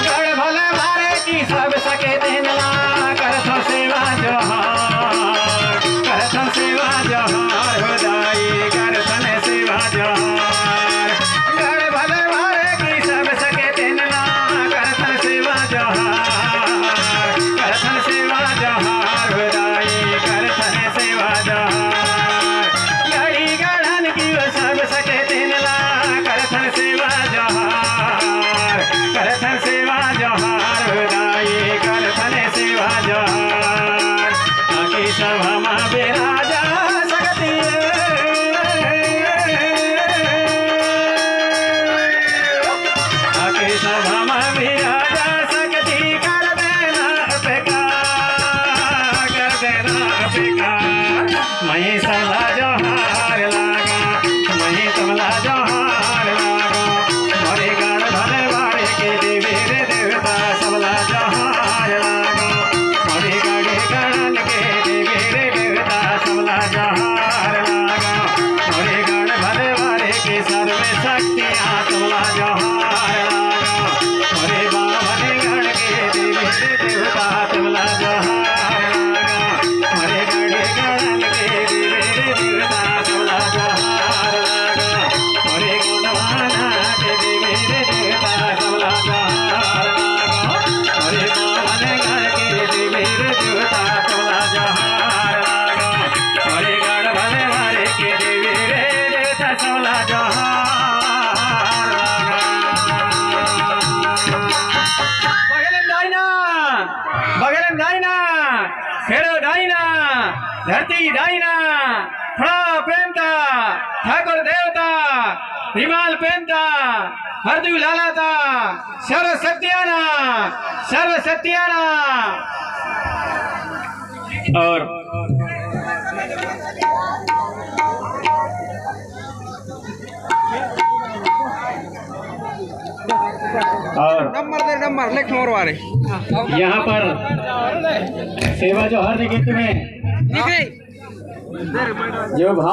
गढ़ भले भारे की सब सके दिनला करथो सेवा जोहार, करथन सेवा जोहार होदाई करथन सेवा जोहार। गढ़ भले भारे की सब सके दिनला करथन सेवा जोहार, करथन सेवा जोहार होदाई करथन सेवा जोहार। गढ़ी गढ़न की सब सके दिनला करथन सेवा जोहार, करथन सेवा जोहार होदाई करथन सेवा जोहार। आकी सभा में बिराजा सकती आकी सभा में बिराजा सकती कर देना बेकार, कर देना बेकार। मही सबला जोहार लागा, मही तबला जोहार लागा। मोरे गढ़ भले भारे के देवी रे देवता सबला जोहार लागा। मोरे गढ़े गढ़न के देवी रे देवता सबला जोहार लागा। मोरे गढ़ भले भारे के सर्व शक्तियाँ सबला जोहार लागा। मोरे बाभन गढ़ के देवी रे देवता सबला जोहार लागा। मोरे गढ़े गढ़न के देवी रे देवता सबला जोहार लागा। मोरे गुणवाना के देवी रे देवता सबला जोहार लागा। मोरे बाभन गढ़ के देवी रे देवता सबला जोहार लागा। मोरे गढ़ भले भारे के देवी रे देवता सबला जोहार लागा। बगलन दाइना, बगलन दाइना, फेरो दाइना, धरती दाइना, थोड़ा प्रेमता, ठाकुर देवता, हिमाल प्रेमता, हरदू लालाता, सर्व सत्याना, सर्व सत्याना। और नंबर दे, नंबर लिख मोर वाले यहाँ पर सेवा जोहार के गीत में लिखे जो भाव